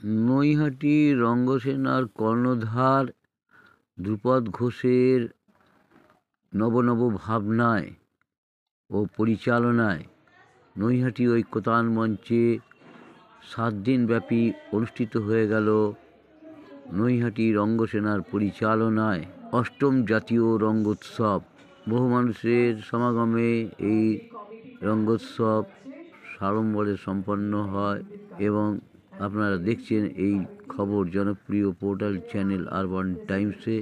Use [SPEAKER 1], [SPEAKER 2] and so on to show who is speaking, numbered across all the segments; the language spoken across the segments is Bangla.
[SPEAKER 1] নৈহাটি রঙ্গসেনার কর্ণধার ধ্রুপদ ঘোষের নব নব ভাবনায় ও পরিচালনায় নৈহাটি ঐক্যতান মঞ্চে 7 দিনব্যাপী অনুষ্ঠিত হয়ে গেল নৈহাটি রঙ্গসেনার পরিচালনায় 8ম জাতীয় রঙ্গোৎসব। বহু মানুষের সমাগমে এই রঙ্গোৎসব সাড়ম্বরে সম্পন্ন হয় এবং আপনারা দেখছেন এই খবর জনপ্রিয় পোর্টাল চ্যানেল আরবান টাইমসে।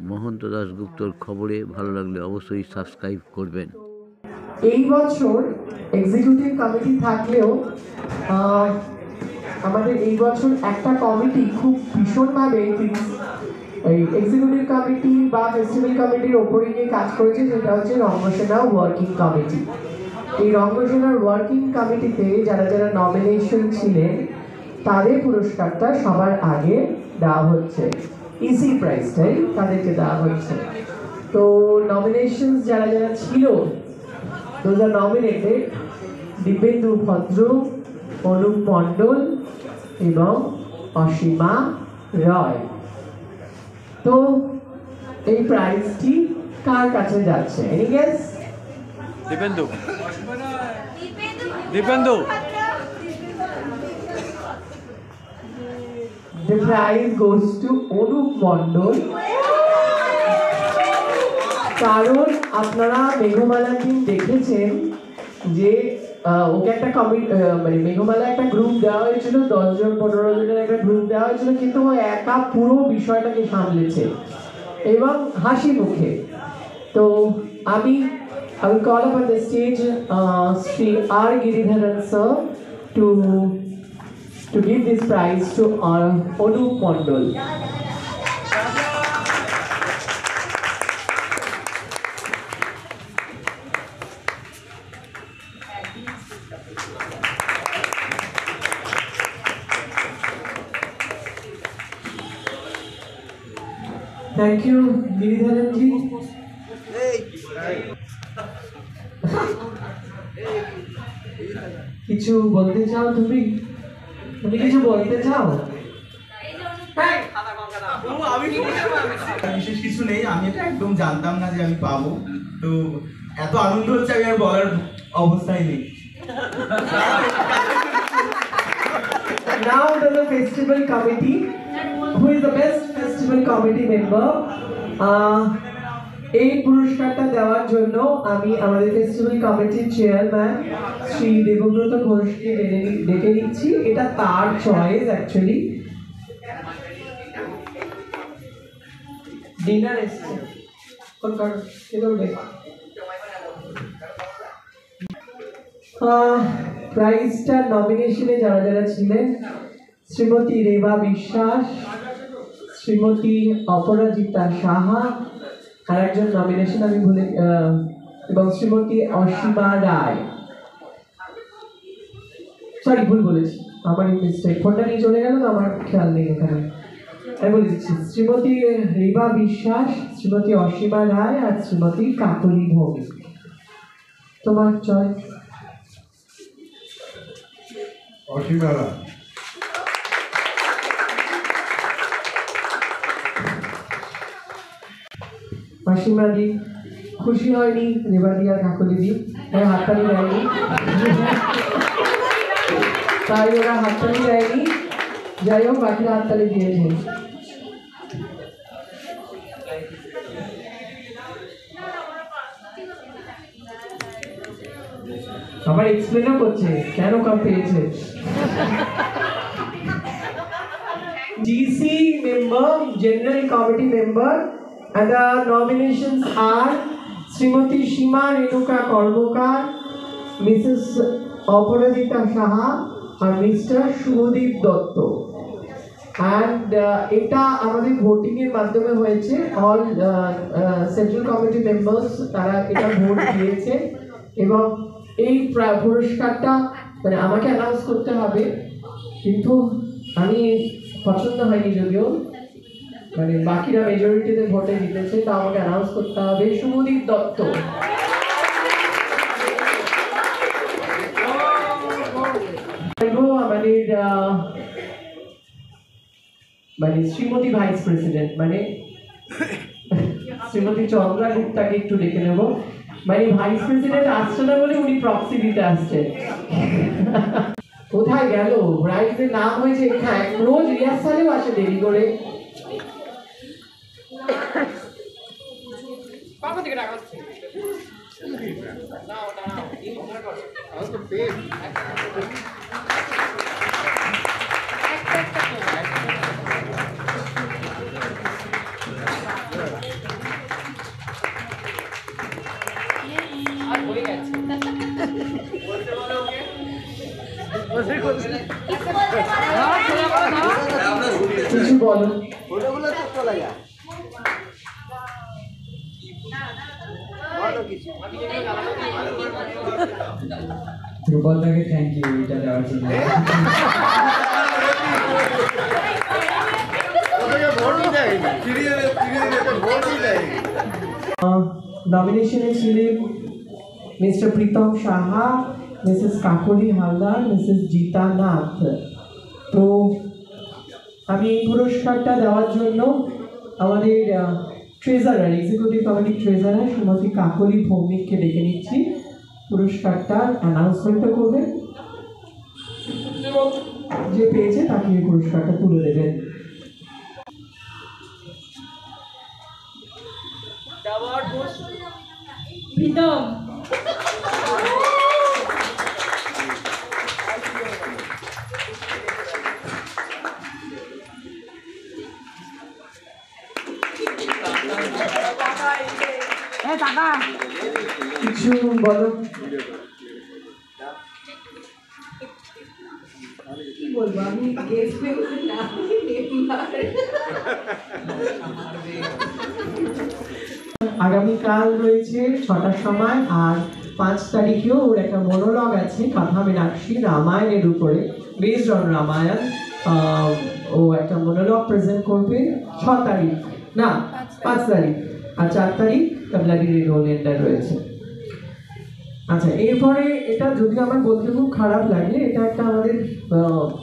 [SPEAKER 1] মহন্ত দাশগুপ্তর খবরে ভালো লাগলে অবশ্যই সাবস্ক্রাইব করবেন।
[SPEAKER 2] এই বছর এক্সিকিউটিভ কমিটি থাকলেও আমাদের এই বছর একটা কমিটি খুব ভীষণভাবে এই এক্সিকিউটিভ কমিটি বা ফেস্টিভ্যাল কমিটির ওপরে নিয়ে কাজ করেছে, সেটা হচ্ছে রঙ্গসেনা ওয়ার্কিং কমিটি। এই রঙ্গসেনার ওয়ার্কিং কমিটিতে যারা যারা নমিনেশন ছিলেন তাদের পুরস্কারটা সবার আগে দেওয়া হচ্ছে, ইসি প্রাইজটাই তাদেরকে দেওয়া হচ্ছে। তো নমিনেশন যারা যারা ছিল, those are nominated দিব্যেন্দু ভদ্র, অনুপ মণ্ডল এবং অসীমা রয়। তো এই প্রাইজটি কার কাছে যাচ্ছে? Any guess?
[SPEAKER 3] Dipendu. Dipendu.
[SPEAKER 2] The prize goes to Anup Mondal. কারণ আপনারা মেঘমালা টিম দেখেছেন যে ওকে একটা মানে মেঘমালা একটা গ্রুপ দেওয়া হয়েছিল, 10 জন 15 জনের একটা গ্রুপ দেওয়া হয়েছিল, কিন্তু ও একা পুরো বিষয়টাকে সামলেছে এবং হাসি মুখে। তো I will call upon the stage Sri R. Giridharan sir to give this prize to Anup Mondal. Thank you, Giridharan ji. কিছু বলতে চাও তুমি? তুমি কিছু বলতে চাও?
[SPEAKER 4] বিশেষ কিছু নেই, আমি এটা একদম জানতাম না যে আমি পাবো, তো এত আনন্দ হচ্ছে আমি আর বলার অবস্থায় নেই।
[SPEAKER 2] Now to the festival committee. Who is the best festival committee member? এই পুরস্কারটা দেওয়ার জন্য আমি আমাদের ফেস্টিভ্যাল কমিটির চেয়ারম্যান শ্রী দেবব্রত ঘোষকে ডেকে নিচ্ছি। এটা তার চয়েস অ্যাকচুয়ালি। ডিনার এসছে প্রাইজটা নমিনেশনে যারা যারা ছিলেন: শ্রীমতী রেবা বিশ্বাস, শ্রীমতী অপরাজিতা সাহা, আর একজন নমিনেশন আমি ভুলে, এবং শ্রীমতী অসীমা রায়। সরি, ভুল বলেছি, আমার মিস্টেক, ফোনটা নিয়ে চলে গেল তো আমার খেয়াল নেই এখানে। আমি বলে দিচ্ছি: শ্রীমতী রেবা বিশ্বাস, শ্রীমতী অসীমা রায় আর শ্রীমতী কাকলি ভৌমিক। তোমার চয়েস?
[SPEAKER 5] অসীমা রায়।
[SPEAKER 2] অসীমা দি খুশি হয়নি, রেবা দি আর কাকলি দি হাততালি দেয়নি, তাই ওরা হাততালি দেয়নি। যাই হোক, বাকিরা হাততালি দিয়েছে। আবার এক্সপ্লেনও করছে কেন কাপ পেয়েছে। GC member, General Committee member, and the nominations are Srimati Shima Renuka Kormokar, Mrs. Aparajita Saha, and Mr. Shubhodip Dotto. And এটা আমাদের ভোটিং এর মাধ্যমে হয়েছে। অল সেন্ট্রাল কমিটি মেম্বার্স তারা এটা ভোট দিয়েছে এবং এই পুরস্কারটা মানে আমাকে অ্যানাউন্স করতে হবে, কিন্তু আমি পছন্দ হয়নি, যদিও মানে বাকিরা মেজরিটিতে ভোটে জিতেছে, তা আমাকে অ্যানাউন্স করতে হবে। শুভদীপ দত্ত। আমাদের মানে শ্রীমতী ভাইস প্রেসিডেন্ট, মানে শ্রীমতী চন্দ্রা গুপ্তাকে একটু ডেকে নেব। মানে ভাইস প্রেসিডেন্ট আসছে না বলে উনি প্রক্সি দিতে আসছেন। কোথায় গেল ব্রাইডের নাম হয়েছে এখানে, রোজ রিহার্সালেও আসে দেরি করে। কিছু বলো।
[SPEAKER 6] রূপলদাকে থ্যাংক ইউ এটা দেওয়ার জন্য।
[SPEAKER 2] নমিনেশনে ছিলেন মিস্টার প্রীতম সাহা, মিসেস কাকলি হালদার, মিসেস জিতা নাথ। তো আমি এই পুরস্কারটা দেওয়ার জন্য আমাদের ট্রেজারার, এক্সিকিউটিভ কমিটির ট্রেজারার শ্রীমতী কাকলি ভৌমিককে ডেকে নিচ্ছি। পুরস্কারটা অ্যানাউন্সমেন্টটা করবেন এবং যে পেয়েছে তাকে এই পুরস্কারটা তুলে দেবেন।
[SPEAKER 7] প্রীতম
[SPEAKER 2] কিছু বলো।
[SPEAKER 7] কি বলবো, আমি গেস্ট না
[SPEAKER 2] আগামীকাল রয়েছে 6টার সময়, আর 5 তারিখেও ওর একটা মনোলগ আছে কথা মীনাক্ষী রামায়ণের উপরে, বেসড অন রামায়ণ। ও একটা মনোলগ প্রেজেন্ট করবে 6 তারিখ, না 5 তারিখ, আর 4 তারিখ কাবলারি রোলেন্ডার রয়েছে। আচ্ছা, এরপরে এটা যদি আমার বলতে খুব খারাপ লাগে, এটা একটা আমাদের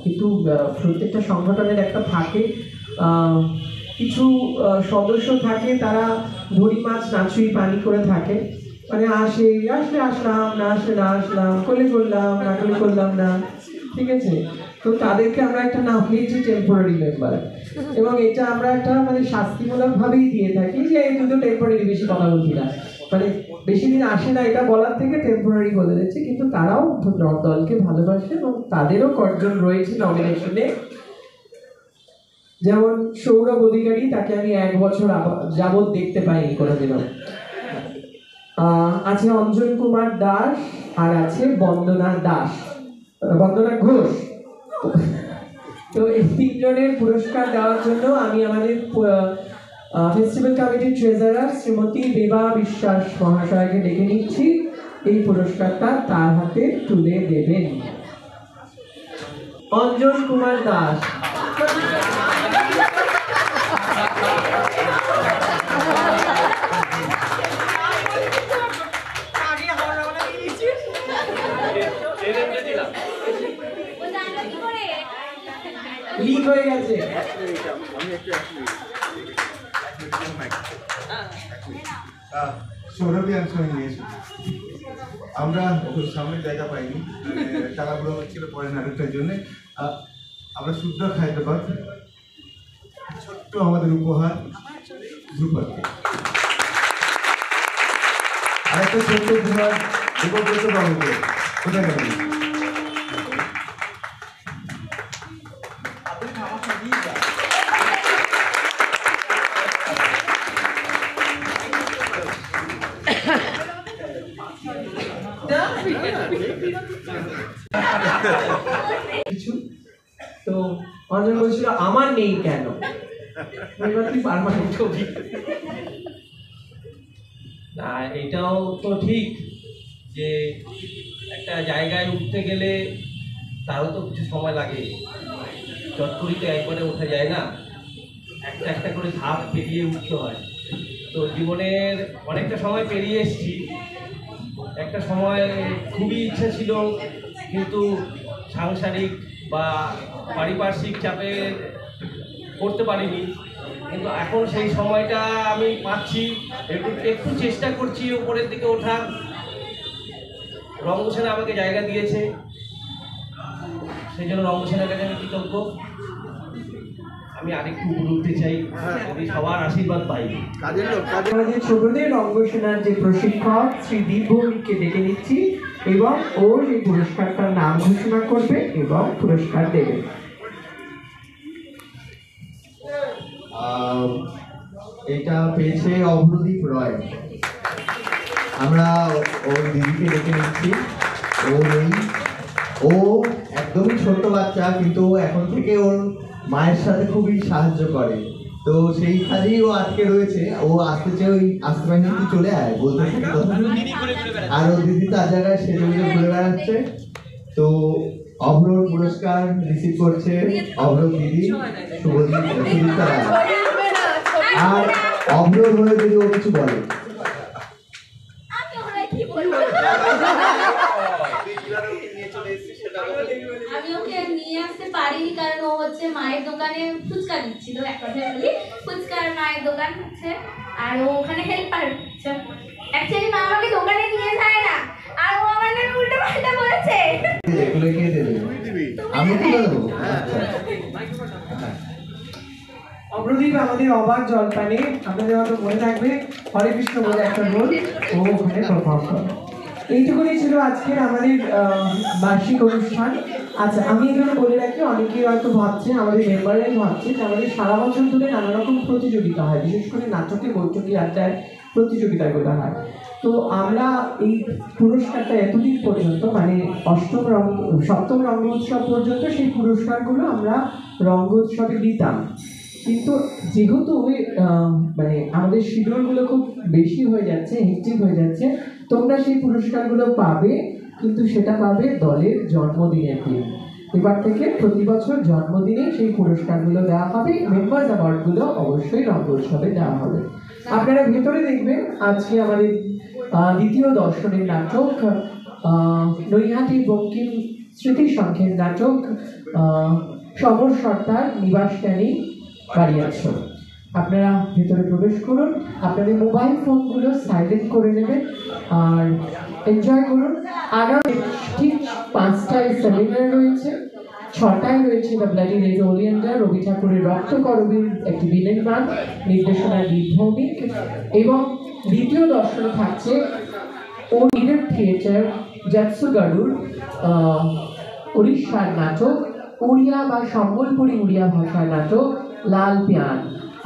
[SPEAKER 2] একটু প্রত্যেকটা সংগঠনের একটা থাকে, কিছু সদস্য থাকে তারা ধরি মাছ নাচুই পানি করে থাকে, মানে আসলে আসলাম, না আসলে না আসলাম, করলে করলাম, না করলে করলাম না, ঠিক আছে। তো তাদেরকে আমরা একটা নাম দিয়েছি টেম্পোরারি মেম্বার, এবং এটা আমরা একটা মানে শাস্তিমূলকভাবেই দিয়ে থাকি যে এই দুটো টেম্পোরারি, বেশি কথা বলছি না, মানে বেশি দিন আসে না এটা বলার থেকে টেম্পোরারি বলে দিচ্ছে। কিন্তু তারাও দলকে ভালোবাসে এবং তাদেরও কয়েকজন রয়েছে নমিনেশনে, যেমন সৌরভ অধিকারী, তাকে আমি 1 বছর যাবৎ দেখতে পাইনি কোনোদিনও। আছে অঞ্জন কুমার দাস, আর আছে বন্দনা ঘোষ। তো এই 3 জনের পুরস্কার দেওয়ার জন্য আমি আমাদের ফেস্টিভ্যাল কমিটির ট্রেজারার শ্রীমতী দেবা বিশ্বাস মহাশয়কে ডেকে নিচ্ছি। এই পুরস্কারটা তার হাতে তুলে দেবেন। অঞ্জন কুমার দাস। লিক হয়ে গেছে।
[SPEAKER 5] সৌরভী অ্যান্সার নিয়েছি, আমরা সামনে জায়গা পাইনি, টাকাগুলো হচ্ছিল পরে নাটকটার জন্য। আমরা শুদ্ধ হায়দ্রাবাদ ছোট্ট আমাদের উপহার ধ্রুপদকে, আরেকটা ছোট্ট উপহার উপব্রত বাবুকে। কোথায় গেল?
[SPEAKER 2] কিছু তো অঞ্জন বলছিল আমার নেই কেন,
[SPEAKER 8] না এটাও তো ঠিক যে একটা জায়গায় উঠতে গেলে তারও তো কিছু সময় লাগে, চট করি তো একবারে ওঠা যায় না, একটা একটা করে ধাপ পেরিয়ে উঠতে হয়। তো জীবনের অনেকটা সময় পেরিয়ে এসেছি। একটা সময় খুবই ইচ্ছা ছিল, কিন্তু সাংসারিক বা পারিপার্শ্বিক চাপের করতে পারিনি, কিন্তু এখন সেই সময়টা আমি পাচ্ছি। একটু একটু চেষ্টা করছি উপরের দিকে ওঠার। রঙ্গসেনা আমাকে জায়গা দিয়েছে, সেই জন্য রঙ্গসেনার কাছে আমি কৃতজ্ঞ। আমি আরেকটু উপরে উঠতে চাই, যদি সবার আশীর্বাদ পাই।
[SPEAKER 2] আমাদের ছোটদের রঙ্গসেনার যে প্রশিক্ষক শ্রী দীপ ভৌমিককে ডেকে নিচ্ছি এবং ও সেই পুরস্কারটার নাম ঘোষণা করবে এবং পুরস্কার দেবে।
[SPEAKER 4] এটা পেয়েছে অভ্রদীপ রয়। আমরা ওর দিদিকে ডেকে নিচ্ছি। ও একদমই ছোট বাচ্চা, কিন্তু এখন থেকে ওর মায়ের সাথে খুবই সাহায্য করে। তো সেই কাজেই ও আজকে রয়েছে। ও আসতেছে, ওই আসতে পারেনি, তুই চলে আয় বলতে। আর ও দিদি তার জায়গায় সেজে গুজে ঘুরে বেড়াচ্ছে। তো অভ্রর পুরস্কার রিসিভ করছে অভ্র দিদি শুভজিৎ সুদীপ্তা রায়। আর অভ্রর হয়ে যদি ও কিছু বলে।
[SPEAKER 9] আমি ওকে নিয়ে আসতে পারিনি কারণ ও হচ্ছে মায়ের দোকানে ফুচকা দিচ্ছিল, এক কথায় বলি ফুচকার মায়ের দোকান হচ্ছে, আর ও ওখানে হেল্পার হচ্ছে। অ্যাকচুয়ালি মা আমাকে দোকানে নিয়ে যায় না, আর ও আমার নামে উল্টো পাল্টা বলেছে।
[SPEAKER 4] এগুলো কে দেবে? আমি কি দেবো? আচ্ছা।
[SPEAKER 2] অগ্রদীপ আমাদের অবাক জলপানে আপনাদের হয়তো মনে থাকবে হরে কৃষ্ণ বলে একটা রোল ও ওখানে পারফর্ম করে। এইটুকুনি ছিল আজকের আমাদের বার্ষিক অনুষ্ঠান। আচ্ছা, আমি এখানে বলে রাখি, অনেকেই হয়তো ভাবছে, আমাদের মেম্বাররাই ভাবছে যে আমাদের সারা বছর ধরে নানা রকম প্রতিযোগিতা হয়, বিশেষ করে নাটকে, বৈঠকি, আড্ডায় প্রতিযোগিতাগুলো হয়। তো আমরা এই পুরস্কারটা এতদিন পর্যন্ত, মানে সপ্তম রঙ্গ উৎসব পর্যন্ত সেই পুরস্কারগুলো আমরা রঙ্গ উৎসবে দিতাম। কিন্তু যেহেতু মানে আমাদের শিডিউলগুলো খুব বেশি হয়ে যাচ্ছে, হেক্টিক হয়ে যাচ্ছে, তোমরা সেই পুরস্কারগুলো পাবে, কিন্তু সেটা পাবে দলের জন্মদিনের দিন। এবার থেকে প্রতি বছর জন্মদিনে সেই পুরস্কারগুলো দেওয়া হবে। মেম্বার্স অ্যাওয়ার্ডগুলো অবশ্যই রঙ্গ উৎসবে দেওয়া হবে। আপনারা ভেতরে দেখবেন আজকে আমাদের দ্বিতীয় দর্শনের নাটক নৈহাটি বঙ্কিম স্মৃতি সংঘের নাটক সমর সর্দার নিবাসকারী বাড়ি আছো। আপনারা ভেতরে প্রবেশ করুন, আপনাদের মোবাইল ফোনগুলো সাইলেন্ট করে নেবেন আর এনজয় করুন। আগামী ঠিক 5টায় সেমিনার রয়েছে, 6টায় রয়েছে দ্য ব্লাডি রেড ওলিয়েন্ডার, রবি ঠাকুরের রক্তকরবীর একটি বিলেন গান, নির্দেশনায় দীপ ভৌমিক, এবং দ্বিতীয় দর্শনে থাকছে ও ইডেন থিয়েটার জাতসুগাড়ুর উড়িষ্যার নাটক, উড়িয়া বা সম্বলপুরী উড়িয়া ভাষার নাটক লাল পিয়ান।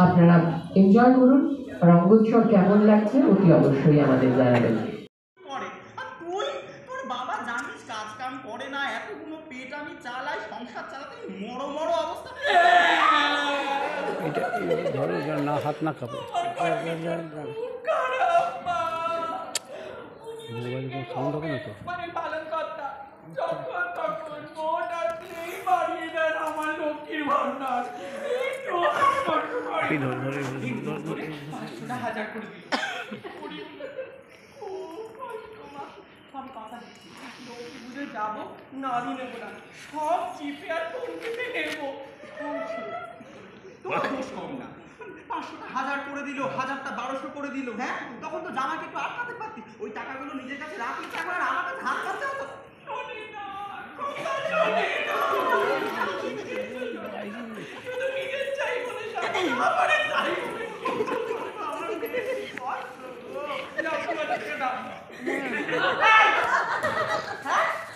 [SPEAKER 2] আপনারা এনজয় করুন। রঙ্গোৎসব কেমন লাগছে অতি অবশ্যই আমাদের জানাবেন।
[SPEAKER 10] করে আর তুই, তোর বাবা জানিস কাজ কাম করে না, এতগুলো পেট আমি চালাই, সংসার চালাতে মরো মরো অবস্থা।
[SPEAKER 1] এটা ধরে না, হাত না কাঁপে। মোবাইল সাউন্ড হবে না তো?
[SPEAKER 10] মানে পালন কর্তা যখন তখন ভোট আসলেই বাড়িয়ে দেন আমার লক্ষ্মীর ভান্ডার। হাজার করে দিল, সব কথা দিচ্ছি, লক্ষ্মী পুজো যাবো, নাড়ু নেবো না, সব চিপে আর টঙ্কিতে নেবো। তোমার দোষ কম না, 500টা 1000 করে দিল, 1000টা 1200 করে দিল। হ্যাঁ, তখন তো জামাকে একটু আটকাতে পারতি, ওই টাকাগুলো নিজের কাছে রাখলি, টাকা আর আমার কাছে হাত কাটতে হতো। শুধু নিজের চাই বলে আমারে চাই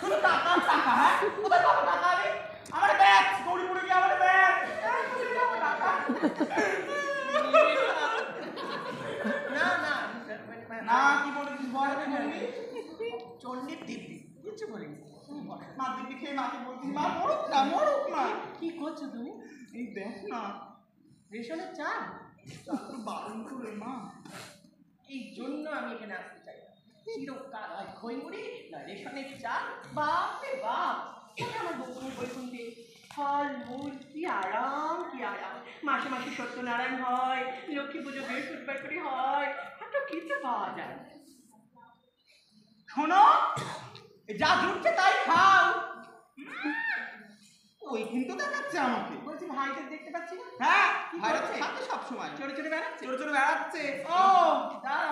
[SPEAKER 10] শুধু টাকা টাকা। হ্যাঁ, কোথায় পাবো টাকা? আমি আমার ব্যাগ দৌড়ি পড়ে গিয়ে আমার ব্যাগ না কি বলেছিস বল? চন্ডির দিব্যি কিছু বলিনি। মা দিব্যি খেয়ে মাকে বলছিস মা মরুক না, মরুক না। কি করছো তুমি? এই দেখ না, রেশনের চাল তো বারণ করে মা, এই জন্য আমি এখানে আসতে চাই না। চিরকাল হয় খইমুড়ি না রেশনের চাল। বাপ রে বাপ, আমার বকুল বৈকুণ্ঠে ফল মূল, কি আরাম কি আরাম। মাসে মাসে সত্যনারায়ণ হয়, লক্ষ্মী পুজো বৃহস্পতিবার করে হয়, এত কিছু পাওয়া যায়। শোনো, যা জুটছে তাই খাও। ওই কিন্তু দেখাচ্ছে আমাকে। বলছি ভাইদের দেখতে পাচ্ছি না। হ্যাঁ, ভাইরা তো থাকে সবসময়। চড়ে চড়ে বেড়াচ্ছে। চড়ে চড়ে বেড়াচ্ছে। ও দাঁড়া,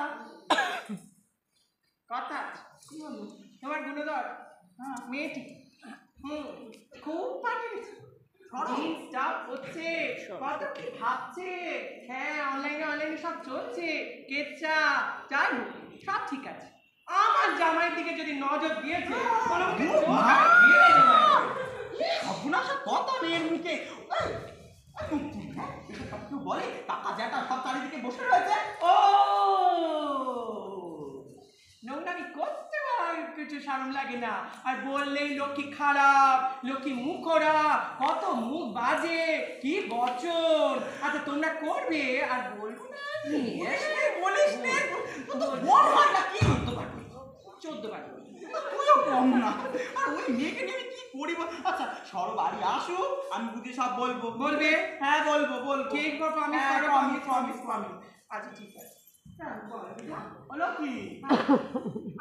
[SPEAKER 10] কথা আছে। কি বলবো? তোমার গুণধর মেয়েটি খুব পাঠিয়েছে, স্টাফ হচ্ছে, কত কি ভাবছে। হ্যাঁ, অনলাইনে সব চলছে, কেচ্ছা যাই হোক সব ঠিক আছে। আমার জামাইয়ের দিকে যদি নজর দিয়েছে কত মেয়ের মুখে বলে কাকা জ্যাঠা সব চারিদিকে বসে রয়েছে। ও নোংরামি করতে কিছু শরম লাগে না। আর বললেই লক্ষ্মী খারাপ, লক্ষ্মী মুখরা, কত মুখ বাজে, কি বচন। আচ্ছা তোমরা করবে আর বলবো না। বলিস নে, কি 14 বার তুইও কম না। আর ওই মেয়েকে নিয়ে কি করিব? আচ্ছা সর বাড়ি আসুক, আমি বুঝে সব বলবো। বলবে? হ্যাঁ বলবো। ঠিক প্রমিস। আচ্ছা ঠিক আছে। হলো কি?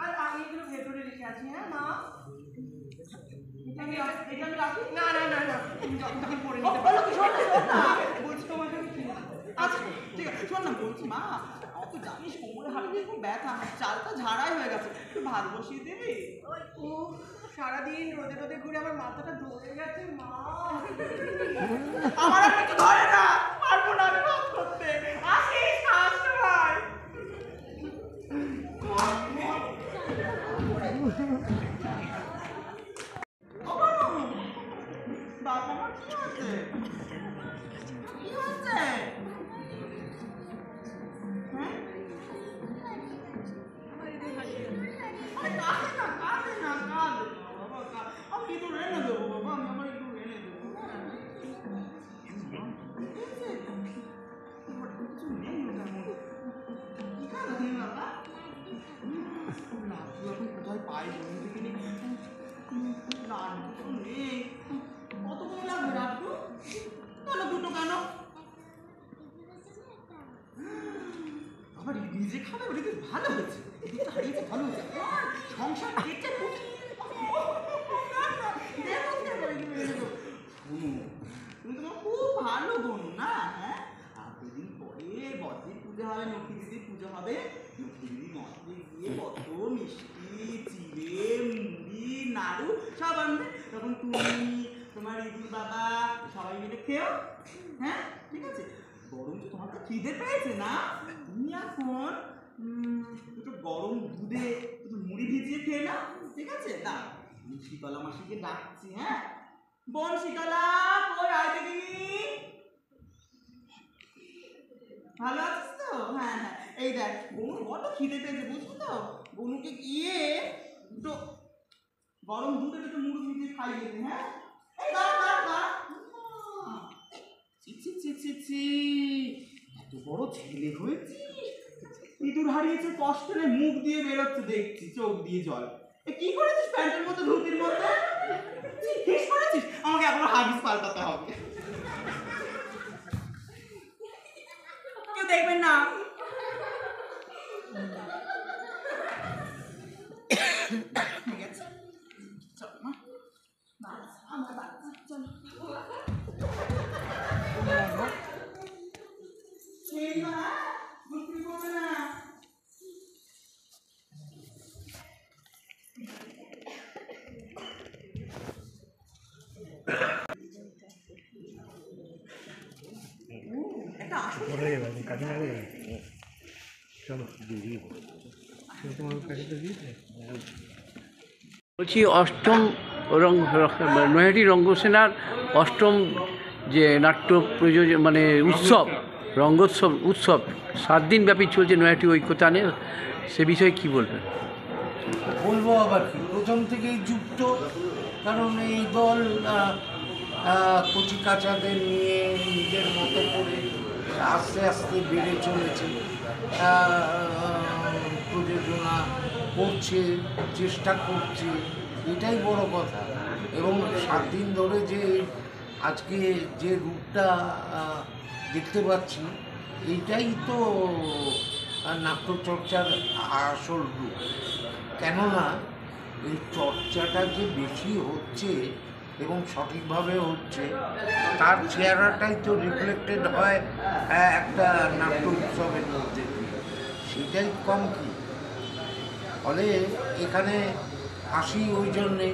[SPEAKER 10] আর আমি এগুলো ভেতরে রেখে আছি। হ্যাঁ মা, এটা আমি রাখি। না তখন পরে নিতে পারো। বলছি তোমার কাছে কি? আচ্ছা ঠিক আছে, শোন না, বলছি মা অত জানিস কোমরে হাঁটুতে খুব ব্যথা, চালটা ঝাড়াই হয়ে গেছে, একটু ভাত বসিয়ে দিবি? ও সারাদিন রোদে ঘুরে আমার মাথাটা ধরে গেছে মা। আমার আর কিছু ধরে না, পারবো না আমি ভাত করতে। আসিস আসতে ভাই। বাবা মা কি হচ্ছে? কি হচ্ছে? আমি একটু রেনে দেবো বাবা, আমি একটু রেনে দেবো। কিছু নেই বাবা, কোথায় পাই বন্ধুকে নেই, না কিছু নেই। কতক্ষণ লাগবে রাখবো? কেন দুটো কেন? আবার নিজে খাবে, ওটা কি ভালো হয়েছে? এদিকে হারিয়েছে ভালো হয়েছে, সংসার কেটে তুমি তোমার খুব ভালো বোন না? হ্যাঁ, আর দুদিন পরে বদ্রির পুজো হবে, লক্ষ্মী দিদির পুজো হবে। লক্ষ্মী দিদি মন্দিরে গিয়ে কত মিষ্টি, চিড়ে, মুড়ি, নাড়ু সব আনবে। তখন তুমি, তোমার ইদুর বাবা সবাই মিলে খেও। হ্যাঁ ঠিক আছে। বরঞ্চ তোমার তো খিদে পেয়েছে না, তুমি এখন একটু গরম দুধে একটু মুড়ি ভিজিয়ে খেয়ে নাও, ঠিক আছে? না আমি শীতলা মাসিকে ডাকছি। হ্যাঁ বোন শীতলা, কই আয় দেখিনি? ভালো আছিস তো? হ্যাঁ, এই দেখ বনু বড্ড খিদে পেয়েছে, বুঝলি তো? বনুকে গিয়ে দুটো গরম দুধে একটু মুড়ি ভিজিয়ে খাইয়ে দে। হ্যাঁ এই দাঁড়া, ছি, এত বড় ছেলে হয়েছিস, ইঁদুর হারিয়েছে কষ্টে মুখ দিয়ে বেরোচ্ছে দেখছি, চোখ দিয়ে জল। কি করেছিস প্যান্টের মধ্যে, ধুতির মধ্যে ঠিক করেছিস? আমাকে এখনো হাগিস পাল্টাতে হবে। কেউ দেখবেন না। ঠিক আছে চল মা, আমার বাচ্চা চলো।
[SPEAKER 1] বলছি অষ্টম নৈহাটি রঙ্গসেনার অষ্টম যে নাট্য প্রযোজন মানে উৎসব 7 দিন ব্যাপী চলছে নৈহাটি ঐক্যতানে, সে বিষয়ে কি বলবেন?
[SPEAKER 5] বলবো আবার কি, প্রথম থেকেই যুক্ত, কারণ এই দল কচি কাচাদের নিয়ে নিজের মতো করে আস্তে আস্তে বেড়ে চলেছে, প্রযোজনা করছে, চেষ্টা করছে, এটাই বড় কথা। এবং 7 দিন ধরে যে আজকে যে রূপটা দেখতে পাচ্ছি, এইটাই তো নাট্যচর্চার আসল রূপ। কেননা এই চর্চাটা যে বেশি হচ্ছে এবং সঠিকভাবে হচ্ছে, তার চেহারাটাই তো রিফ্লেক্টেড হয় একটা নাট্য উৎসবের মধ্যে, সেটাই কম কি। ফলে এখানে আসি ওই জন্যে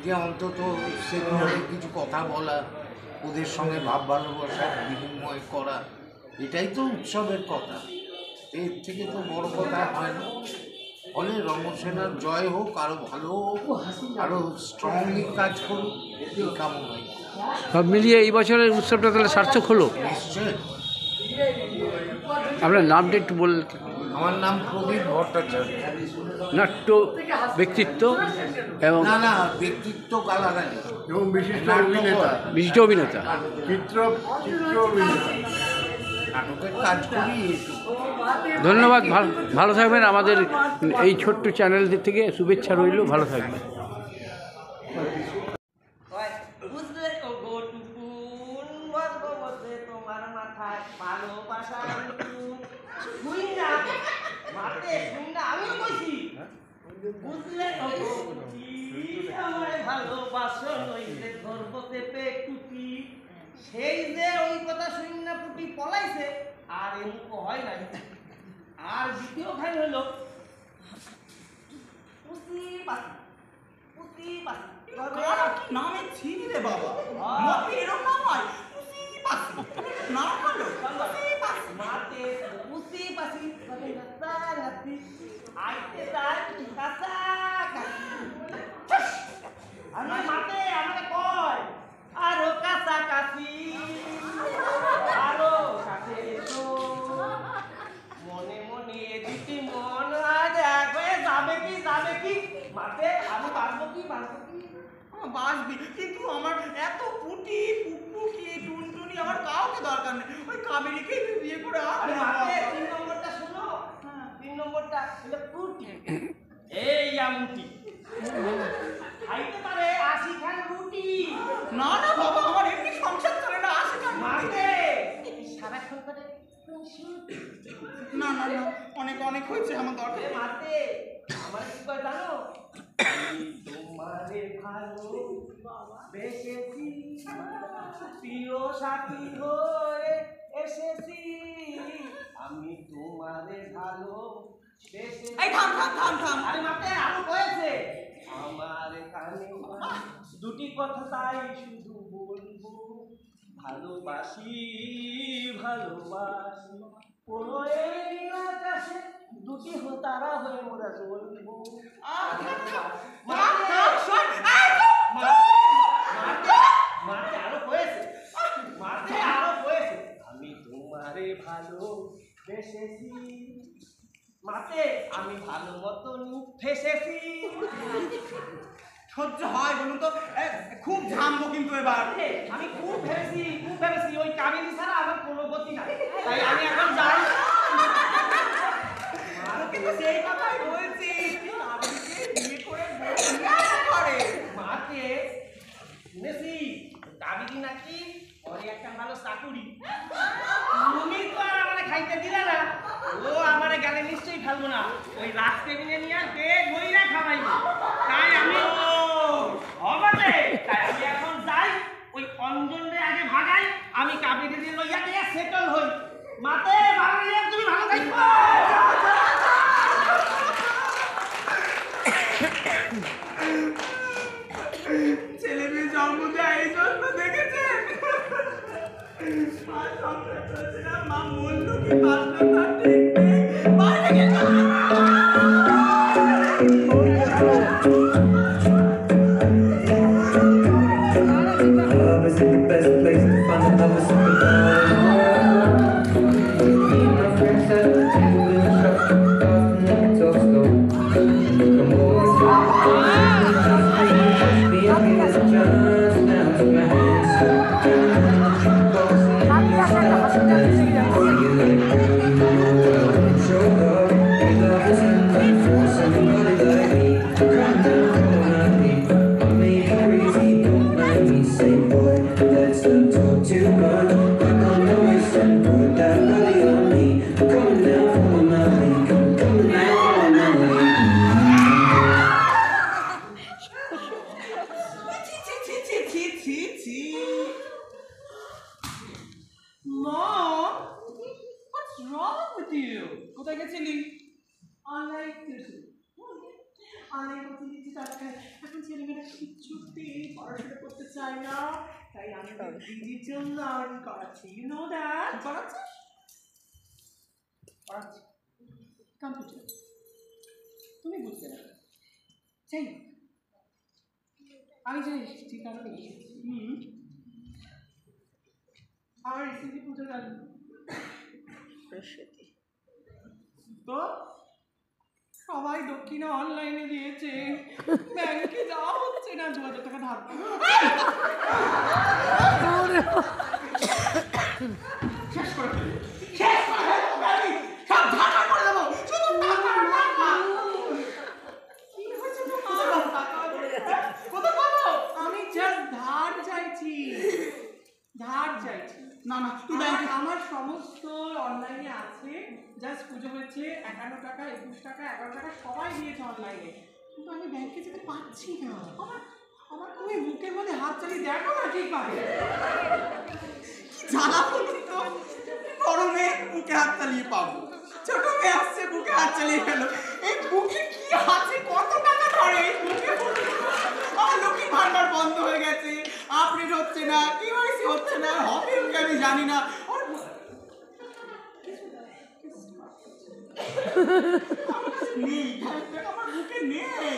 [SPEAKER 5] যে অন্তত সেগুলোর কিছু কথা বলা, ওদের সঙ্গে ভাব ভালোবাসার বিনিময় করা, এটাই তো উৎসবের কথা, এর থেকে তো বড় কথা হয় না। ফলে রণসেনার জয় হোক, আরও ভালো হোক, আরও স্ট্রংলি কাজ করুক, এই কামনাই।
[SPEAKER 1] সব মিলিয়ে এই বছরের উৎসবটা তাহলে সার্থক হলো।
[SPEAKER 5] নিশ্চয়।
[SPEAKER 1] আপনার নামটা একটু বললেন।
[SPEAKER 5] আমার নাম প্রদীপ ভট্টাচার্য।
[SPEAKER 1] নাট্য ব্যক্তিত্ব এবং
[SPEAKER 5] না ব্যক্তিত্ব গালাগালি
[SPEAKER 3] এবং বিশিষ্ট অভিনেতা,
[SPEAKER 1] বিশিষ্ট অভিনেতা,
[SPEAKER 3] চিত্র অভিনেতা।
[SPEAKER 5] নাটকের কাজ করি।
[SPEAKER 1] ধন্যবাদ। ভালো থাকবেন। আমাদের এই ছোট্ট চ্যানেলদের থেকে শুভেচ্ছা রইল। ভালো থাকবেন।
[SPEAKER 8] বুঝলে ও গো টুকুন বসে তোমার মাথায় ভালোবাসা শুইনা মাতে শুইনা আমিও কইছি। বুঝলে ও গো আমার ভালোবাসো নইলে ধরবো চেপে কুটি। সেই যে ওই কথা শুইনা পুটি পলাইছে আর এমুক হয় নাই। আর দ্বিতীয় খাই হলো পুষি পাখি, পুষি পাখি
[SPEAKER 10] নামে ছিলি রে বাবা, মতে এরকম নাম হয়? নাম হলো
[SPEAKER 8] মাতে পুষি পাখি নাতি আইতে তার কাঁচা আমি মাতে আমাকে কয় আরো কাছাকাছি, আরো কাছে এসো। মনে মনে দুটি মন আজ এক হয়ে যাবে কি মাতে আমি বাঁচবো কি
[SPEAKER 10] বাসবি, কিন্তু আমার এত পুটি পুকপুকি টুনটুনি আমার কাউকে দরকার নেই, ওই কাবেরীকে বিয়ে করে
[SPEAKER 8] আরে মাতে 3 নম্বরটা শোনো। 3 নম্বরটা হলো পুটি। এই আমুটি খাইতে পারে 80 খান রুটি।
[SPEAKER 10] না বাবা, আমার এমনি সংসার চলে না, আসে না
[SPEAKER 8] মাতে সারাক্ষণ করে
[SPEAKER 10] না অনেক অনেক হয়েছে, আমার দরকার।
[SPEAKER 8] মাতে আমার কি কয় জানো? তোমারে ভালো বেশেছি, প্রিয় সাথী হয়ে এসেছি, আমি তোমারে ভালো বেশেছি।
[SPEAKER 10] এই থাম।
[SPEAKER 8] আরে মাতে আরো হয়েছে। আমার কানে দুটি কথা তাই শুধু বলবো, ভালোবাসি কোনো এই আকাশে দুটি তারা হয়ে মোরা চলবো। মাতে আরো হয়েছে, আমি তোমারে ভালো বেসেছি, মাতে আমি ভালো মতন ফেসেছি।
[SPEAKER 10] সহ্য হয় বলুন তো, খুব ঝামবো কিন্তু এবার।
[SPEAKER 8] আমি খুব ভেবেছি ওই কামিনী ছাড়া আমার কোনো গতি নাই, তাই আমি এখন যাই।
[SPEAKER 10] কিন্তু সেই কথাই বলছি, বিয়ে করে
[SPEAKER 8] মাকে শুনেছি কাবিনী নাকি ওর একটা ভালো চাকুরি। তুমি তো আর আমারে খাইতে দিলে না, ও আমারে গেলে নিশ্চয়ই ফেলবো না, ওই রাত টেবিলে নিয়ে পেট ভইরা খাওয়াইবো। তাই আমি এখন যাই, ওই অঞ্জনরে আগে ভাগাই, আমি কাবিনী দিয়ে লইয়া দিয়ে সেটল হই। মাতে ভালো তুমি ভালো থাকবো।
[SPEAKER 10] ছেলে মেয়ে জন্ম দেয় এই জন্ম দেখেছে, আর সংসার চলছে না, মা মূল্য কি পারলো না, ঠিক নেই বাইরে গেছে।
[SPEAKER 11] Love is the best place to find the love is something me and my friends at the table in the shop, often we talk slow. Come over to the me and me as a chance now to my hands. Box and then you start to dance. You like show love, you love is nothing for somebody like me. Come down on me, I'm made crazy, don't mind me. Say boy, let's not talk too much. Back on the waist and put that body on me. Coming down for my league, coming down for my league.
[SPEAKER 10] Mom, what's wrong with you? কোথায় গেছিলি? অনলাইন অনলাইন করতে দিচ্ছি তারপরে এখন ছেলেমেয়েরা কিছুতেই পড়াশোনা করতে চায় না, তাই আমি ডিজিটাল লার্ন করাচ্ছি। You know that? করাচ্ছিস? পড়াচ্ছি কম্পিউটার। তুমি বুঝতে পারো চাই আমি যে এসেছি কারণ আমার রিসেন্টলি পুজো গেল তো সবাই দক্ষিণে অনলাইনে দিয়েছে, ব্যাংকে যাওয়া হচ্ছে না, 2000 টাকা ধার শেষ করে ফেলি, শেষ সব ধার করে দেবো, শুধু কি হয়েছে কোথায় পাবো? আমি জাস্ট ধার চাইছি, ধার চাইছি। না না তুই ব্যাংকে, আমার সমস্ত অনলাইনে আছে, জাস্ট পুজো হয়েছে 51 টাকা 21 টাকা 11 টাকা সবাই দিয়েছে অনলাইনে, কিন্তু আমি ব্যাংকে যেতে পারছি না। আমার তুমি বুকের মধ্যে হাত চালিয়ে দেখো না ঠিক পাবে জ্বালা বলছি তো, বড় মেয়ে বুকে হাত চালিয়ে পাবো, ছোট মেয়ে আসছে বুকে হাত চালিয়ে গেল। এই বুকে কি আছে, কত টাকা ধরে এই বুকে? আমার লক্ষ্মী ভান্ডার বন্ধ হয়ে গেছে, আপডেট হচ্ছে না, কেওয়াইসি হচ্ছে না, হবে কি আমি জানি না। নেই আমার বুকে নেই,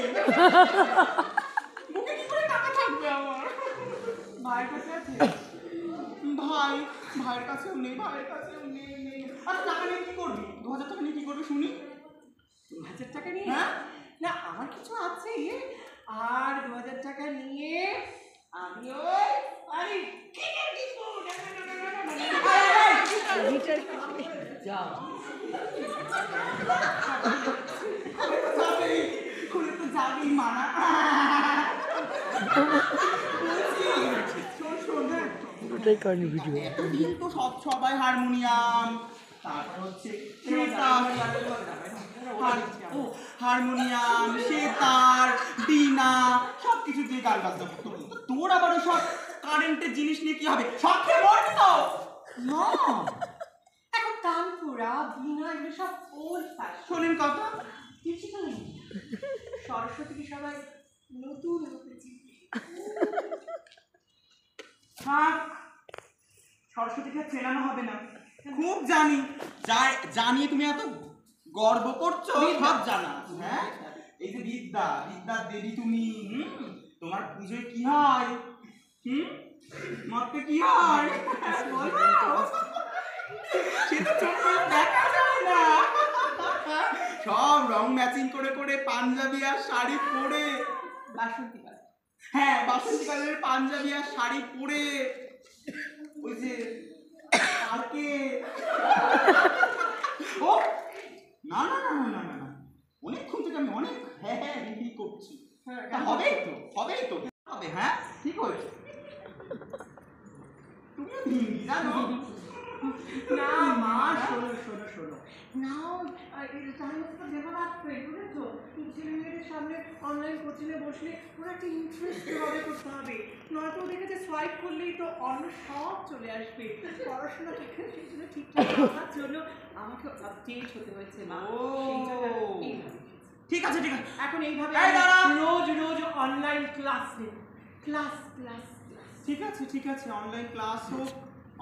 [SPEAKER 10] বুকে কি করে টাকা থাকবে আমার? ভাইয়ের কাছে আছে, ভাইয়ের কাছেও নেই, ভাইয়ের কাছেও নেই। আচ্ছা টাকা নিয়ে কি করবি? 2000 টাকা নিয়ে কি করবি শুনি? 2000 টাকা নিয়ে? হ্যাঁ না আমার কিছু আছে, আর 2000 টাকা নিয়ে আমি ওই আরে খুলে তো যাবি মানা।
[SPEAKER 1] ওটাই কারণ ভিডিও
[SPEAKER 10] এতদিন তো সবাই হারমোনিয়াম, তারপর হচ্ছে হারমোনিয়াম, সেতার, বীণা সব কিছু দিয়ে গান বাজনা করতো। তোর আবার সব কারেন্টের জিনিস নিয়ে কি হবে? সব খেয়ে মরবি তো। এখন তানপুরা বীণা এগুলো সব ওল্ড ফ্যাশন। শোনেন কথা কিছু তো নেই, সরস্বতীকে সবাই নতুন হতে চিনবে। হ্যাঁ সরস্বতীকে চেনানো হবে না, খুব জানি, জানিয়ে তুমি এত গর্ব করছো, সব জানা। হ্যাঁ এই যে বিদ্যার দেবী তুমি, তোমার পুজোয় কি হয়? মতে কি হয় সে তো চোখে দেখা যায় না, সব রং ম্যাচিং করে করে পাঞ্জাবি আর শাড়ি পরে, বাসন্তী কালার, হ্যাঁ বাসন্তী কালারের পাঞ্জাবি আর শাড়ি পরে ওই যে পার্কে। ও না না না না না না অনেকক্ষণ থেকে আমি অনেক রিভিউ করছি, হবেই তো হবে। হ্যাঁ ঠিক হয়েছে, তুমি হিন্দি জানো না? মা শোনো নাও, ছেলে মেয়েদের সামনে অনলাইন কোচিংয়ে বসলে ওরা একটা ইন্টারেস্ট করতে হবে, নয়তো ওদেরকে যে সোয়াইপ করলেই তো অন্য সব চলে আসবে। পড়াশোনা ঠিকঠাক করার জন্য আমাকে আপডেট হতে হয়েছে মা। ঠিক আছে এখন এইভাবে রোজ অনলাইন ক্লাস নেব, ক্লাস। ঠিক আছে অনলাইন ক্লাস হোক,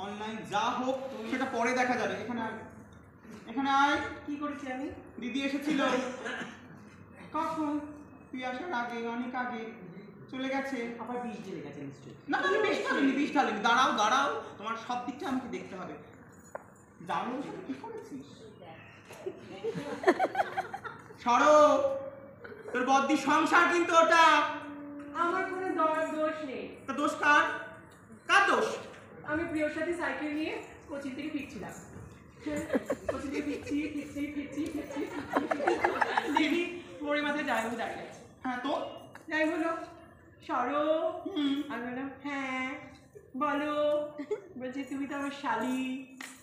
[SPEAKER 10] অনলাইন যা হোক সেটা পরে দেখা যাবে। এখানে আয়। কি করেছি আমি? দিদি এসেছিল। কখন? তুই আসার আগে, অনেক আগে চলে গেছে। আবার বিষ ঢেলে গেছে নিশ্চয়ই। না আমি বিষ ঢালিনি। দাঁড়াও তোমার সব দিকটা আমাকে দেখতে হবে। জানো কি করেছিস? সরো, তোর বদ্দি সংসার কিন্তু ওটা। আমার কোনো দোষ নেই। তা দোষ কার? দোষ? আমি প্রিয়র সাথে সাইকেল নিয়ে কোচিং থেকে ফিরছিলাম, কোচিং থেকে ফিরছি দেখি মোড়ে মাথায় যাইবো দাঁড়িয়ে আছে। হ্যাঁ তো যাই হলো, সরো। আমি বললাম হ্যাঁ বলো। বলছি তুমি তো আমার শালি।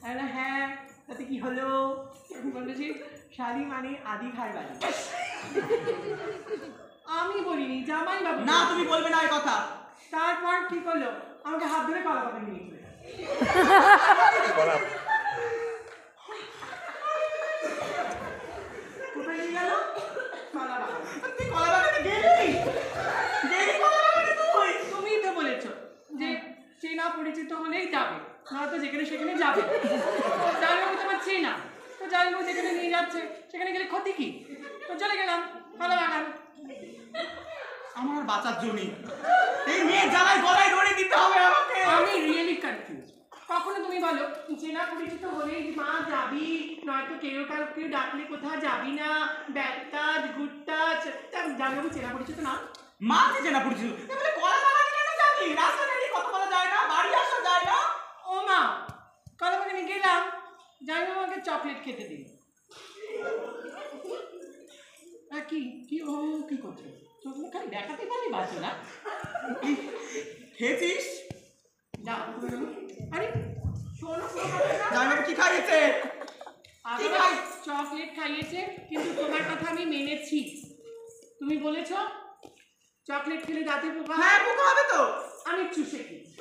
[SPEAKER 10] আমি বললাম হ্যাঁ তাতে কি হলো? বললো যে শালি মানে আদি ঘাড় বাড়ি। আমি বলিনি, জামাই বাবু। না তুমি বলবে না এই কথা। তারপর কি করলো? আমাকে হাত ধরে কলা পাতা নিয়ে চলে গেল। কোথায় নিয়ে গেল? কলা বাগান। তুই কলা বাগানে গেলি? গেলি কলা বাগানে তুই? তুমিই তো বলেছো যে চেনা পরিচিত হলেই যাবে, নয়তো যেখানে সেখানে যাবে। জামাইবাবু তোমার চেনা, তো জামাইবাবু যেখানে নিয়ে যাচ্ছে সেখানে গেলে ক্ষতি কি? তো চলে গেলাম কলা বাগান। আমার বাঁচার জন্য এই মেয়ে জ্বালায় গলায় দড়ি দিতে হবে আমাকে। আমি রিয়েলি কনফিউজ। কখনো তুমি বলো চেনা পরিচিত হলেই মা যাবি, নয়তো কেউ ডাকলে কোথাও যাবি না, ব্যাড টাচ গুড টাচ। জামাইবাবু চেনা পরিচিত না? মা যে চেনা পরিচিত, এবারে কলা বাগানে কেন যাবি? রাস্তা দাঁড়িয়ে কথা বলা যায় না, বাড়ি আসা যায় না। ও মা, কলা বাগানে গেলাম, জামাইবাবু আমাকে চকলেট খেতে দিন। কি কি ও কি করছো? চোখে খালি দেখাতে পারি বাঁচো না। খেয়েছিস? আরে শোনো, জামাইবাবু কি খাইয়েছে? চকলেট খাইয়েছে, কিন্তু তোমার কথা আমি মেনেছি। তুমি বলেছ চকলেট খেলে দাঁতে পোকা। হ্যাঁ, পোকা হবে তো। আমি চুষে খেয়েছি।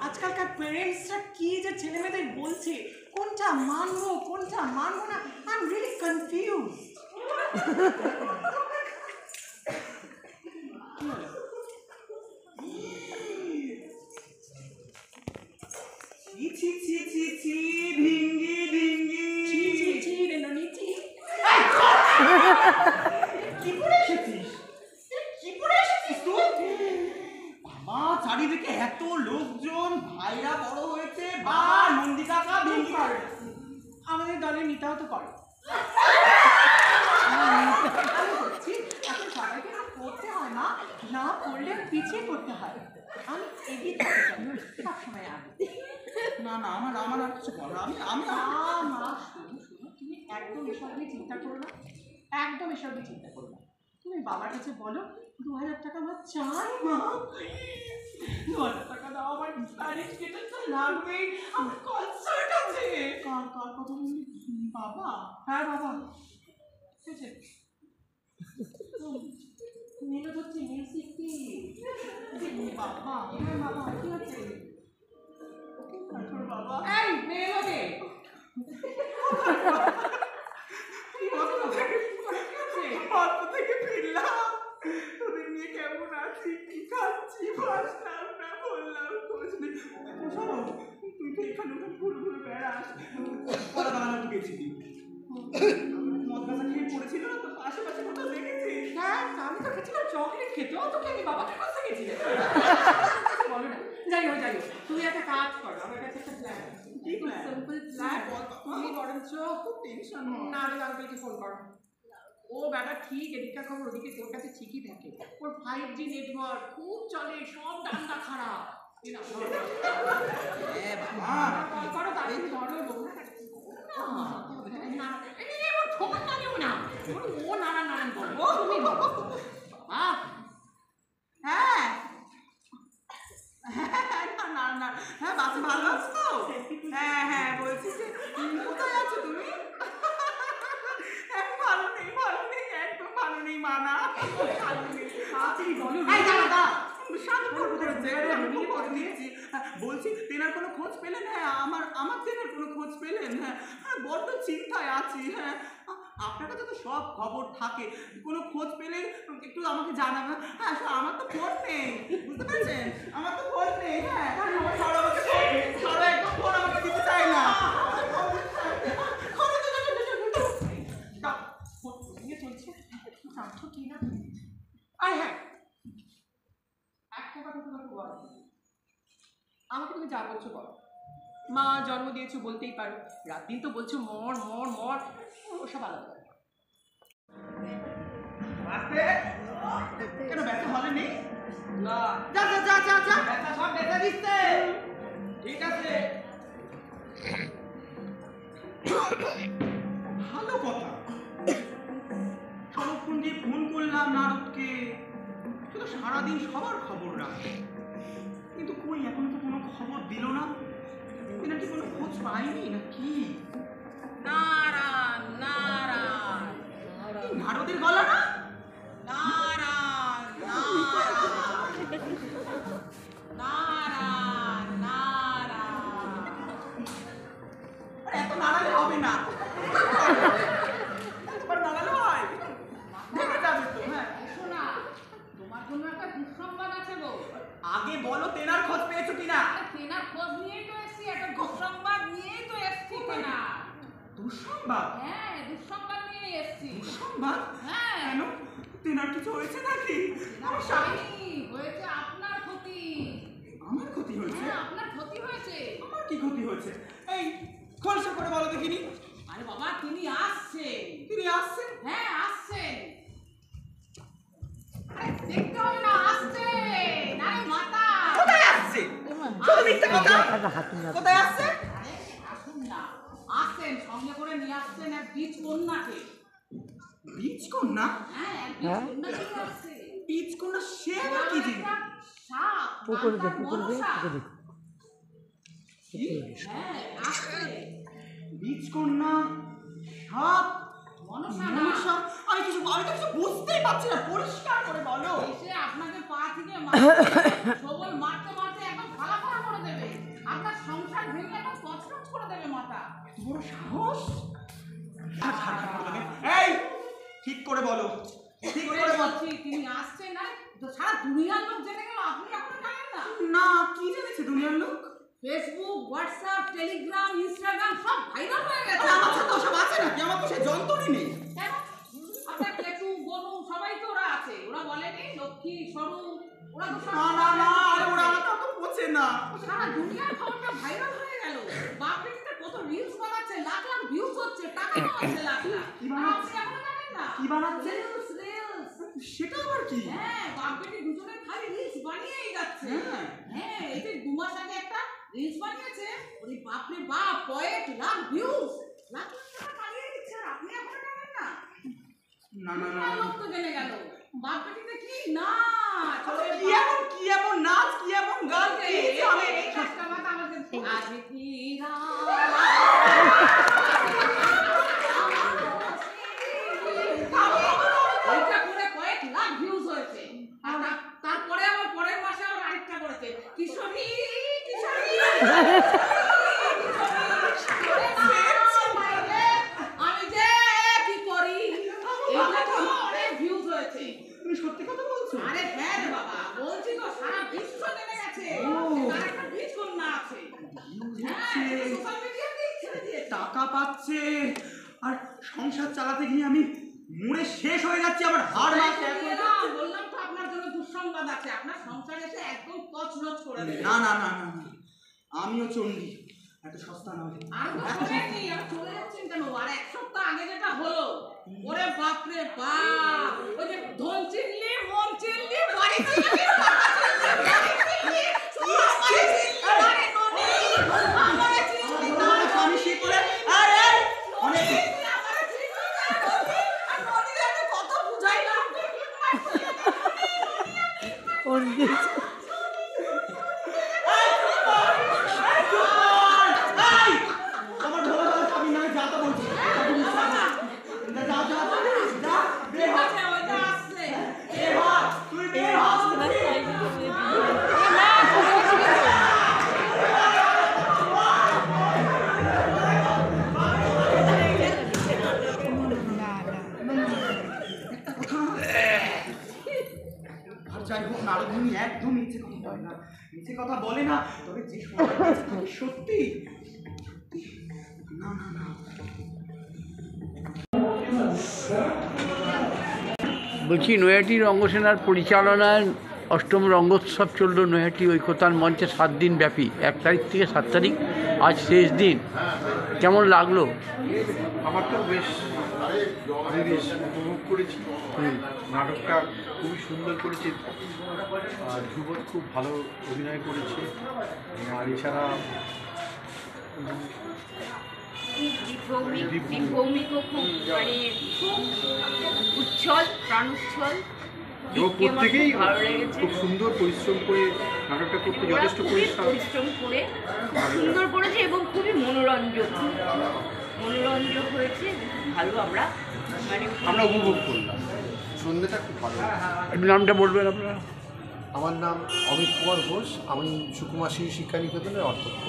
[SPEAKER 10] আজকালকার প্যারেন্টসরা কি যে ছেলে মেয়েদের বলছে, কোনটা মানবো কোনটা মানবো না, আই এম রিয়েলি কনফিউজ। কি পরে এসেছিস? কি পরে এসেছিস তুই? বাবা, চারিদিকে এত লোকজন, ভাইরা বড় হয়েছে, বা নন্দী কাকা ভেঙ্গি করে। আমাদের দলের নেতাও তো করে। এখন সবাইকে করতে হয় না, না করলে পিছিয়ে করতে হয়। আমি এগিয়ে থাকতে চাই সবসময় আগে। না না, আমার আর কিছু বলো। আমি তুমি একদম এসব নিয়ে চিন্তা করো না, একদম এসব নিয়ে চিন্তা করো না। তুমি বাবার কাছে বলো 2000 টাকা আমার চাই মা। 2000 টাকা দাও, আমার টিকেট তো লাগবেই, আমার কনসার্ট আছে। কার কথা বললি? বাবা? হ্যাঁ বাবা। ঠিক আছে, মেলো ধরছে মিউজিক কি? বাবা, হ্যাঁ বাবা, কি হচ্ছে? বাবা, এই মেলো দে। অল্প থেকে ফিরলাম, তোদের নিয়ে কেমন আছি, কি খাচ্ছি, ভাসলাম না, বললাম খোঁজ নেই। শোনো, তুই তো এখানে ঘুরে ঘুরে বেড়াস, কলা বাগানে ঢুকেছিলি, মদ গাছা খেয়ে পড়েছিল না, তো আশেপাশে কোথাও দেখেছি? হ্যাঁ, আমি তো খেয়েছিলাম চকলেট খেতে, ও তোকে আমি বাবাকে কাছে গেছিলে। বলো না, যাই হোক যাই হোক, তুমি একটা কাজ করো, আমার কাছে একটা প্ল্যান আছে। কি প্ল্যান? Simple plan. তুমি বরঞ্চ খুব টেনশন না, আরে আঙ্কেলকে ফোন করো। ও বেটা ঠিক এদিককার খবর ওদিকে তোর কাছে ঠিকই থাকে। ওর 5G নেটওয়ার্ক খুব চলে, সব ডান্ডা খারাপ। করো তাড়াতাড়ি ধরো, ও নারায়ণ নারায়ণ বলবো তুমি। হ্যাঁ না না, হ্যাঁ বাচ্চা ভালো আছো তো? হ্যাঁ হ্যাঁ, বলছি যে কোথায় আছো তুমি? ভালো নেই, একদম ভালো নেই মানা। বলছি তেনার কোনো খোঁজ পেলেন? হ্যাঁ, আমার তেনার কোনো খোঁজ পেলেন? হ্যাঁ, বড্ড চিন্তায় আছি। হ্যাঁ, আপনার কাছে তো সব খবর থাকে, কোনো খোঁজ পেলে একটু আমাকে জানাবেন। হ্যাঁ, আমার তো ফোন নেই, বুঝতে পারছেন? আমার তো ফোন নেই। হ্যাঁ, সবাই একদম ফোন আমাকে দিতে চাই না। আমাকে তুমি যা বলছো বলো, মা জন্ম দিয়েছো বলতেই পারো, রাত দিন তো বলছো মর মর মর, ওসব আলাদা। কেন ব্যথা হলে নেই? না, যা যা যা যা যা, ব্যথা সব ব্যথা দিচ্ছে। ঠিক আছে, ভালো কথা। সর্বক্ষণ দিয়ে ফোন করলাম নারদকে, শুধু সারাদিন সবার খবর রাখে, কিন্তু কই কই এখন তো কোনো খবর দিল না, নাকি কোনো খোঁজ পাইনি নাকি? নারায়ণ নারায়ণ, নারদের গলা না? নারায়ণ নারায়ণ নারায়ণ। এত নাড়ালে হবে না, নাড়ালে হয় দেখে যাবে তো। হ্যাঁ শোনা, তোমার জন্য একটা দুঃসংবাদ আছে গো। আগে বলো তেনার খোঁজ পেয়েছো কিনা? তেনার খোঁজ নিয়েই তো এসছি, একটা দুঃসংবাদ নিয়েই তো এসছি। তেনা দুঃসংবাদ? হ্যাঁ দুঃসংবাদ নিয়ে এসছি। দুঃসংবাদ? হ্যাঁ। কেন তেনার কিছু হয়েছে নাকি? আমার স্বামী হয়েছে আপনার ক্ষতি। আমার ক্ষতি হয়েছে? হ্যাঁ আপনার ক্ষতি হয়েছে। আমার কি ক্ষতি হয়েছে? এই খোলসা করে বলো দেখিনি। আরে বাবা তিনি আসছেন। তিনি আসছেন? হ্যাঁ আসছেন। আরে দেখতে হবে না, আসছেন। আরে মাতা কোথায় আসছে? শুধু মিথ্যা কথা। কোথায় আসছে? আরে আসুন না, আসছেন সঙ্গে করে নিয়ে আসছেন এক বীজ কন্যাকে। বীজ কন্যা? হ্যাঁ এক বীজ কন্যা নিয়ে আসছে। বীজ কন্যা সে আবার কি জিনিস? সাপ। পুকুরে দে, পুকুরে দে, পুকুরে দে। হ্যাঁ আসছে বীজ কন্যা, সাপ, মনসা। আমি তো কিছু বুঝতেই পারছি না, পরিষ্কার করে বলো। এসে আপনাকে পা থেকে সবল মারতে মারতে একদম ফালা ফালা করে দেবে, আপনার সংসার ভেঙে একদম তছনছ করে দেবে মাথা। বড় সাহস! এই ঠিক করে বলো, ঠিক করে বলছি। তিনি আসছে না তো সারা দুনিয়ার লোক জেনে গেল, আপনি এখন জানেন না? না কি জেনেছে দুনিয়ার লোক? ফেসবুক, হোয়াটসঅ্যাপ, টেলিগ্রাম, ইনস্টাগ্রাম সব ভাইরাল হয়ে গেছে। আমার সাথে ওসব আছে নাকি? আমার তো সেই যন্ত্রই নেই। কেন? আপনার কেতু, গনু সবাই তো ওরা আছে। ওরা বলেনি লক্ষ্মী, স্বরূপ, ওরা তো সব। না না না, ওরা তো পৌঁছে না। সারা দুনিয়ার খবরটা ভাইরাল হয়ে গেল। বাপরেটা কত রিলস বানাচ্ছে, লাখ লাখ ভিউজ হচ্ছে, টাকা কামাচ্ছে লাখ লাখ। কি বানাচ্ছে আপনি এখনো জানেন না? কি বানাচ্ছে? রিলস। সেটা আবার কি? হ্যাঁ বাপরেটি দুজনে খালি রিলস বানিয়েই যাচ্ছে। হ্যাঁ এই যে 2 মাস আগে একটা রিলস বানিয়েছে, ওরে বাপ রে বাপ, কয়েক লাখ ভিউজ, লাখ লাখ টাকা কামিয়ে দিচ্ছে। আর আপনি এখন জানেন না? না না না, লোক তো জেনে গেল। বাপটিতে কি না কি এমন নাচ, কি এমন গান, আমি এই কাজটা মাথা আমাদের আজ কি এইটা করে কয়েক লাখ ভিউজ হয়েছে। আর তারপরে আবার পরের মাসে আবার আরেকটা করেছে, কিশোরী কিশোরী। আমি যে কি করি, এইটা তো অনেক ভিউজ হয়েছে। তুমি সত্যি কথা বলছো? আরে হ্যাঁ রে বাবা, বলছি তো সারা বিশ্ব জেনে গেছে তার একটা বীজ কন্যা আছে। হ্যাঁ সোশ্যাল মিডিয়াতেই ছেড়ে দিয়ে টাকা পাচ্ছে, আর সংসার চালাতে গিয়ে আমি মুড়ে শেষ হয়ে যাচ্ছে। আবার হাড় মারছে। বললাম তো আপনার জন্য দুঃসংবাদ আছে, আপনার সংসার এসে একদম তছনছ করে দেবে। না না না না, আমিও চন্ডী, এত সস্তা নয়। আর আমি চলে যাচ্ছেন কেন? আর 1 সপ্তাহ আগে যেটা হলো, ওরে বাপ রে বাপ, ওই যে ধন চিনলি, মন চিনলি, বাড়ি চিনলি, আমি শীত করে কত বুঝাইলাম। আমার ভালো আমি না যাতা বলছি। যাই হোক, নারদমণি একদম মিথ্যে কথা বলে না, মিথ্যে কথা বলে না। তবে যে সত্যি না না না।
[SPEAKER 1] বলছি নৈহাটি রঙ্গসেনার পরিচালনায় 8ম রঙ্গোৎসব চলল নৈহাটি ঐকতান মঞ্চে 7 দিন ব্যাপী, 1 তারিখ থেকে 7 তারিখ, আজ শেষ দিন। কেমন লাগলো?
[SPEAKER 3] আমার তো বেশ, আমি বেশ উপভোগ করেছি। নাটকটা খুবই সুন্দর করেছে, ধ্রুবত খুব ভালো অভিনয় করেছে। আর এছাড়া
[SPEAKER 7] ভৌমিকও খুব মানে উচ্ছল, প্রাণোচ্ছল,
[SPEAKER 3] এবং প্রত্যেকেই
[SPEAKER 7] ভালো লেগেছে।
[SPEAKER 3] খুব সুন্দর পরিশ্রম করে নাটকটা করতে
[SPEAKER 7] ওরা
[SPEAKER 3] যথেষ্ট
[SPEAKER 7] খুবই
[SPEAKER 3] পরিশ্রম
[SPEAKER 7] পরিশ্রম করে খুব সুন্দর করেছে এবং খুবই মনোরঞ্জক হয়েছে। ভালো আমরা মানে
[SPEAKER 3] আমরা উপভোগ করলাম, সন্ধ্যেটা খুব ভালো।
[SPEAKER 1] একটু নামটা বলবেন আপনারা?
[SPEAKER 3] আমার নাম অমিত কুমার ঘোষ, আমি সুকুমার শিশু শিক্ষা নিকেতনের অধ্যক্ষ।